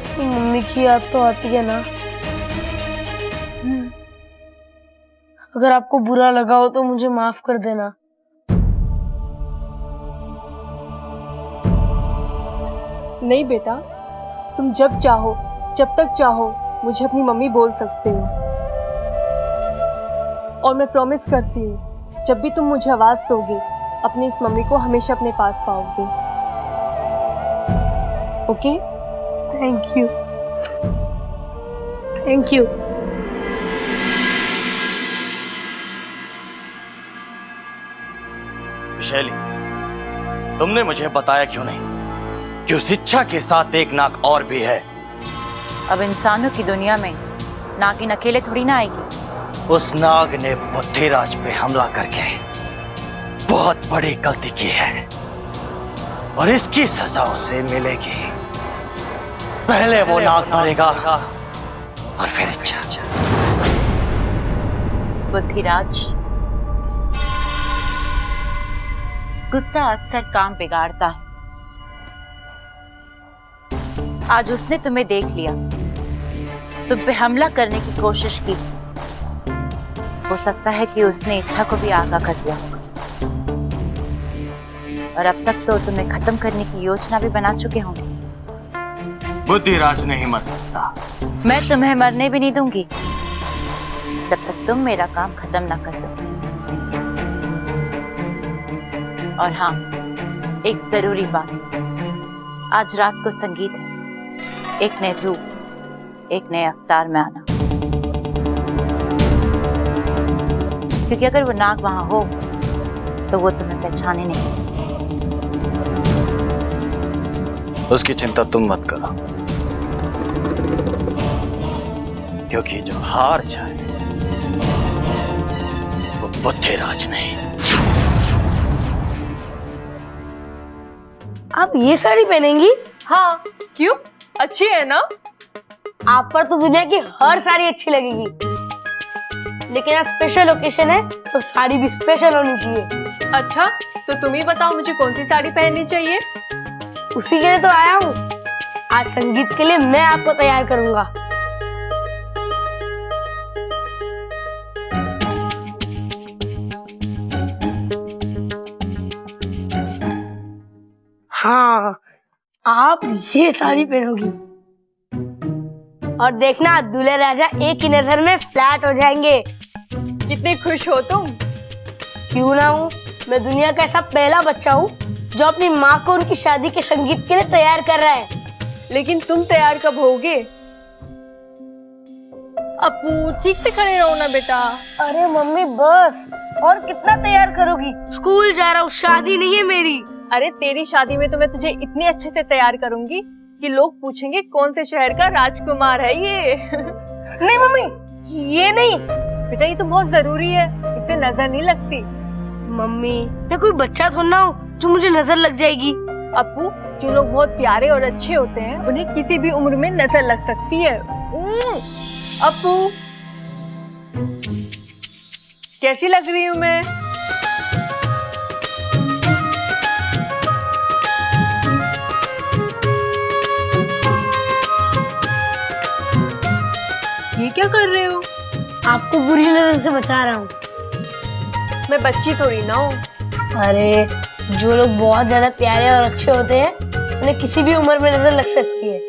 तो मम्मी की याद तो आती है ना। अगर आपको बुरा लगा हो तो मुझे माफ कर देना। नहीं बेटा, तुम जब चाहो, जब तक चाहो मुझे अपनी मम्मी बोल सकते हो। और मैं प्रॉमिस करती हूँ, जब भी तुम मुझे आवाज दोगे अपनी इस मम्मी को हमेशा अपने पास पाओगे। Okay? Thank you, thank you. शैली, तुमने मुझे बताया क्यों नहीं कि उस इच्छा के साथ एक नाग और भी है? अब इंसानों की दुनिया में नागिन अकेले थोड़ी ना आएगी। उस नाग ने बुद्धिराज पे हमला करके बहुत बड़ी गलती की है और इसकी सजा उसे मिलेगी। पहले वो नाग मरेगा और फिर इच्छा। बुद्धिराज, गुस्सा अक्सर काम बिगाड़ता है। आज उसने तुम्हें देख लिया, तुम पे हमला करने की कोशिश की। हो सकता है कि उसने इच्छा को भी आगाह कर दिया होगा और अब तक तो तुम्हें खत्म करने की योजना भी बना चुके होंगे। बुद्धिराज नहीं मर सकता। मैं तुम्हें मरने भी नहीं दूंगी जब तक तुम मेरा काम खत्म ना कर दो। और हाँ, एक जरूरी बात, आज रात को संगीत है। एक नए रूप, एक नए अवतार में आना, क्योंकि अगर वो नाग वहां हो तो वो तुम्हें पहचाने नहीं। उसकी चिंता तुम मत करो, क्योंकि जो हार जाए वो बुद्धिराज नहीं। आप ये साड़ी पहनेंगी? हाँ, क्यों? अच्छी है ना? आप पर तो दुनिया की हर साड़ी अच्छी लगेगी, लेकिन आज स्पेशल ओकेशन है तो साड़ी भी स्पेशल होनी चाहिए। अच्छा, तो तुम ही बताओ मुझे कौन सी साड़ी पहननी चाहिए? उसी के लिए तो आया हूँ। आज संगीत के लिए मैं आपको तैयार करूंगा। हाँ, आप ये साड़ी पहनोगी और देखना दूल्हे राजा एक ही नजर में फ्लैट हो जाएंगे। कितने खुश हो तुम? क्यों ना हूँ, मैं दुनिया का ऐसा पहला बच्चा हूँ जो अपनी माँ को उनकी शादी के संगीत के लिए तैयार कर रहा है। लेकिन तुम तैयार कब होगे? अपू, ठीक से खड़े रहो ना बेटा। अरे मम्मी बस, और कितना तैयार करोगी? स्कूल जा रहा हूँ, शादी नहीं है मेरी। अरे तेरी शादी में तो मैं तुझे इतने अच्छे से तैयार करूंगी कि लोग पूछेंगे कौन से शहर का राजकुमार है ये। नहीं मम्मी, ये नहीं। बेटा ये तो बहुत जरूरी है, इससे नजर नहीं लगती। मम्मी, मैं कोई बच्चा थोड़ा हूँ जो मुझे नजर लग जाएगी। अपू, जो लोग बहुत प्यारे और अच्छे होते हैं उन्हें किसी भी उम्र में नजर लग सकती है। अपू, कैसी लग रही हूँ मैं? ये क्या कर रहे हो? आपको बुरी नजर से बचा रहा हूँ। मैं बच्ची थोड़ी ना हूँ। अरे, जो लोग बहुत ज्यादा प्यारे और अच्छे होते हैं उन्हें किसी भी उम्र में नजर लग सकती है।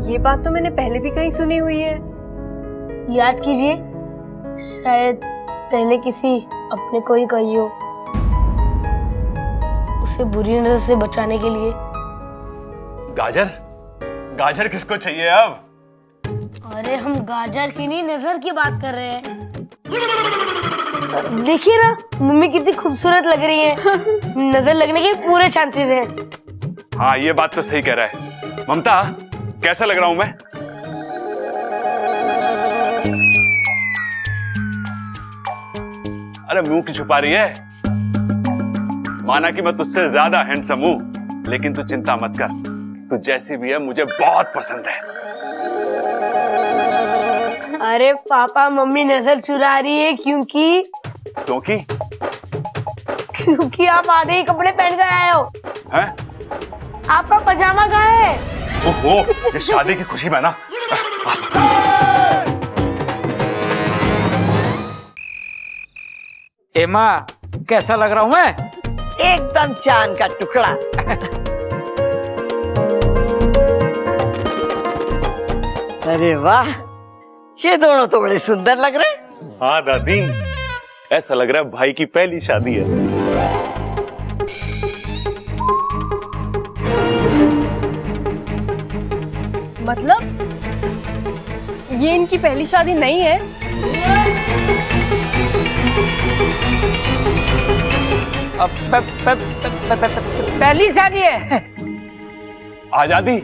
ये बात तो मैंने पहले भी कहीं सुनी हुई है। याद कीजिए, शायद पहले किसी अपने को ही कही हो। उसे बुरी नजर से बचाने के लिए। गाजर? गाजर किसको चाहिए अब? अरे हम गाजर की नहीं, नजर की बात कर रहे हैं। देखिए ना, मम्मी कितनी खूबसूरत लग रही है। नजर लगने के पूरे चांसेस हैं। हाँ, ये बात तो सही कह रहा है। ममता, कैसा लग रहा हूं मैं? अरे मुंह की छुपा रही है? माना कि मैं तुझसे ज्यादा हैंडसम हूं, लेकिन तू चिंता मत कर, तू जैसी भी है मुझे बहुत पसंद है। अरे पापा, मम्मी नजर चुरा रही है क्योंकि आप आधे ही कपड़े पहन कर आए हो। हैं? आपका पजामा कहाँ है? ओहो, ये शादी की खुशी में ना। एमा, कैसा लग रहा हूं मैं? एकदम चांद का टुकड़ा। अरे वाह, ये दोनों तो बड़े सुंदर लग रहे हैं। हाँ दादी, ऐसा लग रहा है भाई की पहली शादी है। मतलब ये इनकी पहली शादी नहीं है? पहली शादी है। आजादी?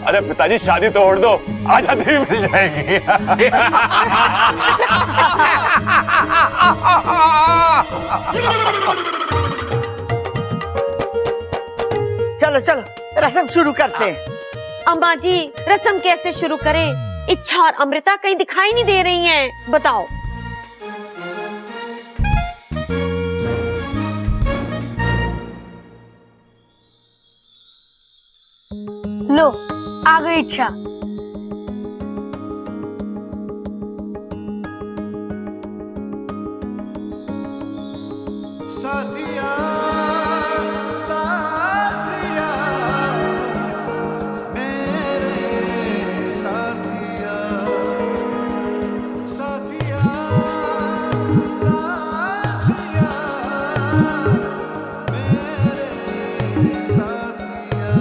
अरे पिताजी शादी तोड़ दो, आजादी भी मिल जाएगी। चलो चलो रस्म शुरू करते हैं। अम्मा जी रस्म कैसे शुरू करें? इच्छा और अमृता कहीं दिखाई नहीं दे रही हैं, बताओ। लो आ गई इच्छा। साथिया साथिया मेरे साथिया साथिया साथिया मेरे साथिया।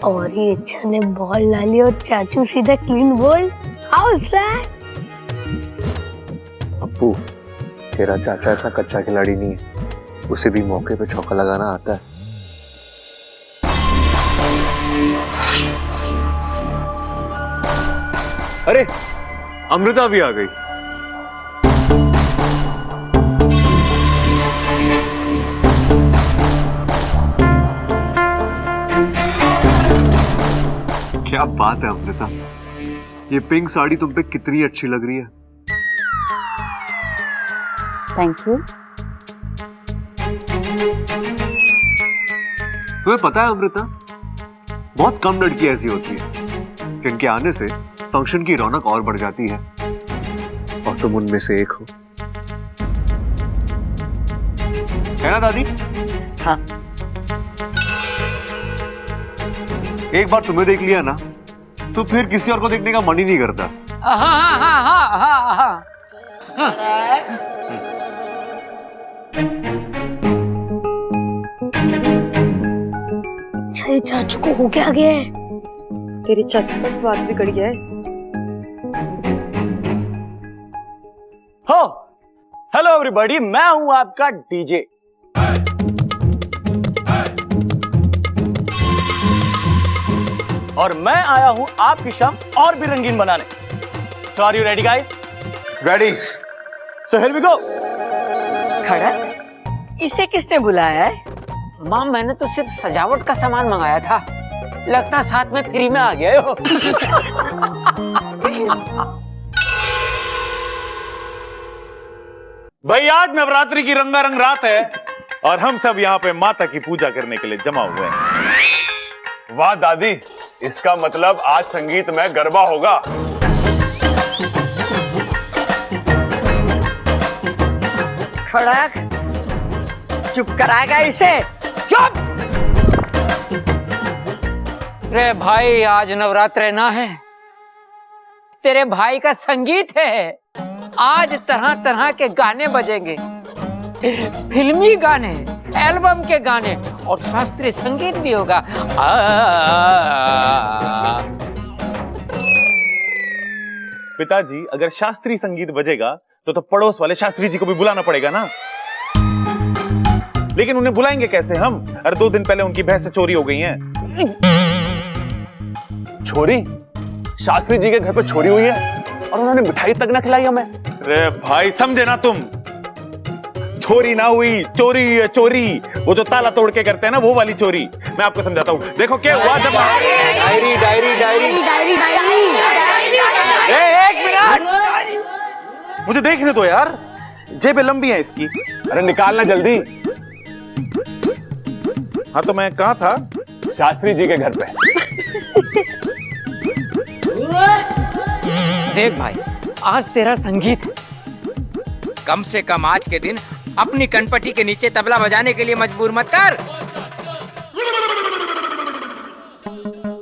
और ये इच्छा ने बॉल डाली और चाचू सीधा clean ball. How sad. Appu, तेरा चाचा इतना कच्चा खिलाड़ी नहीं है, उसे भी मौके पे चौका लगाना आता है। अरे अमृता भी आ गई। क्या बात है अमृता, ये पिंक साड़ी तुम पे कितनी अच्छी लग रही है। Thank you. तुम्हें पता है अमृता, बहुत कम लड़की ऐसी होती है जिनके आने से फंक्शन की रौनक और बढ़ जाती है, और तुम उनमें से एक हो। है ना दादी? हाँ। एक बार तुम्हें देख लिया ना तो फिर किसी और को देखने का मन ही नहीं करता। हाँ हाँ हाँ हाँ हाँ हाँ। अच्छा चाचू को हो क्या गया है? तेरी चाचू का स्वाद बिगड़ गया है। हो हेलो एवरीबॉडी, मैं हूं आपका डीजे। और मैं आया हूं आपकी शाम और भी रंगीन बनाने। So are you ready guys? Ready. So here we go. खड़ा, इसे किसने बुलाया है? माँ मैंने तो सिर्फ सजावट का सामान मंगाया था, लगता साथ में फ्री में आ गए हो। भाई आज नवरात्रि की रंगारंग रात है और हम सब यहाँ पे माता की पूजा करने के लिए जमा हुए हैं। वाह दादी, इसका मतलब आज संगीत में गरबा होगा। खड़क, चुप कराएगा इसे? चुप! रे भाई आज नवरात्र ना है, तेरे भाई का संगीत है। आज तरह तरह के गाने बजेंगे, फिल्मी गाने, एल्बम के गाने और शास्त्रीय संगीत भी होगा। पिताजी अगर शास्त्रीय संगीत बजेगा तो पड़ोस वाले शास्त्री जी को भी बुलाना पड़ेगा ना। लेकिन उन्हें बुलाएंगे कैसे हम? अरे 2 दिन पहले उनकी भैंस चोरी हो गई हैं। छोरी? शास्त्री जी के घर पे चोरी हुई है और उन्होंने मिठाई तक ना खिलाई हमें। अरे भाई समझे ना तुम, चोरी ना हुई, चोरी हुई है, चोरी। वो जो ताला तोड़ के करते हैं ना, वो वाली चोरी। मैं आपको समझाता हूँ। देखो क्या हुआ जब diary diary diary diary diary. एक मिनट, मुझे देखने दो यार, जेबें लंबी हैं इसकी। अरे निकालना जल्दी। हाँ तो मैं कहाँ था? शास्त्री जी के घर पे। देख भाई, आज तेरा संगीत है। कम से कम आज के दिन अपनी कनपटी के नीचे तबला बजाने के लिए मजबूर मत कर।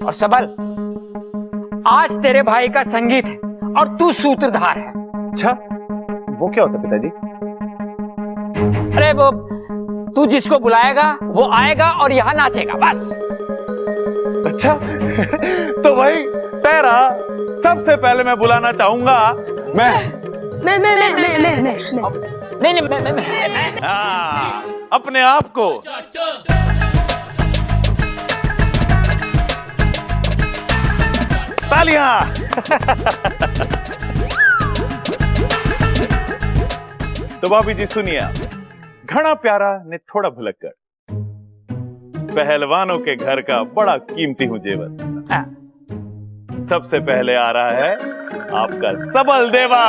और सबल, आज तेरे भाई का संगीत है और तू सूत्रधार है। अच्छा, वो क्या होता है पिताजी? अरे वो तू जिसको बुलाएगा वो आएगा और यहाँ नाचेगा, बस। अच्छा तो भाई तेरा सबसे पहले मैं बुलाना चाहूंगा मैं नहीं नहीं मैं हाँ, अपने आप को तालियां। तो भाभी जी सुनिए, घना प्यारा ने थोड़ा भुलक्कड़, पहलवानों के घर का बड़ा कीमती हूं जेवर। सबसे पहले आ रहा है आपका सबल देवर।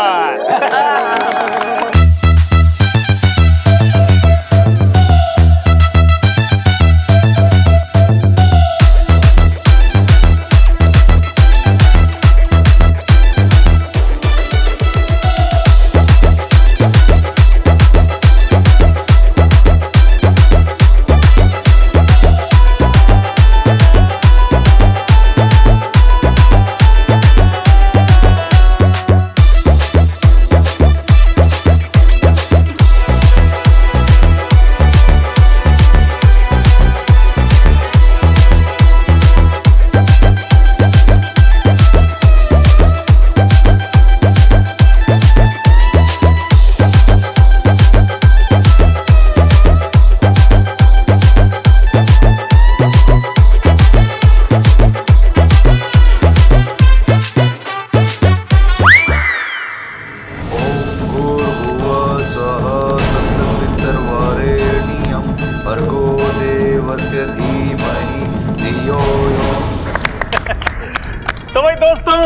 तो भाई दोस्तों,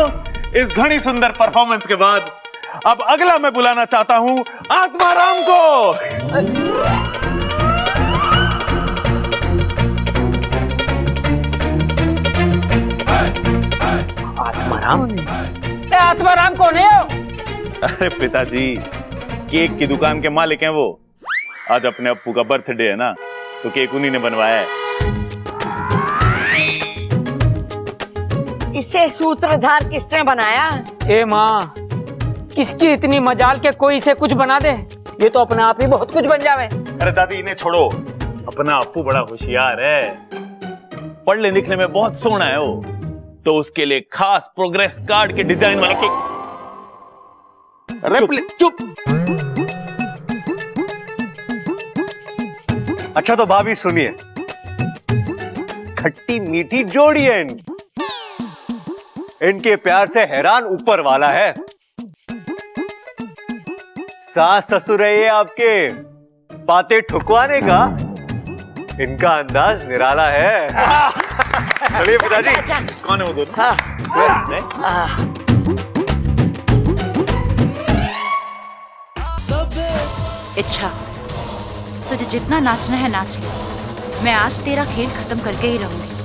इस घनी सुंदर परफॉर्मेंस के बाद अब अगला मैं बुलाना चाहता हूं आत्माराम को। आत्माराम कौन है? अरे पिताजी, केक की दुकान के मालिक हैं वो। आज अपने अप्पू का बर्थडे है ना, तो केक उन्हीं ने बनवाया है। इसे सूत्रधार किसने बनाया? ए माँ, किसकी इतनी मजाल के कोई से कुछ बना दे, ये तो अपने आप ही बहुत कुछ बन जावे। अरे दादी इन्हें छोड़ो, अपना अप्पू बड़ा होशियार है, पढ़ने लिखने में बहुत सोना है वो, तो उसके लिए खास प्रोग्रेस कार्ड के डिजाइन वाला केक। चुप। अच्छा तो भाभी सुनिए, खट्टी मीठी जोड़ी है इनकी, इनके प्यार से हैरान ऊपर वाला है। सास ससुर है ये आपके, बातें ठुकवाने का इनका अंदाज निराला है। चलिए पिताजी, कौन है वो दोनों? इच्छा, तुझे जितना नाचना है नाच ले, मैं आज तेरा खेल खत्म करके ही रहूंगी।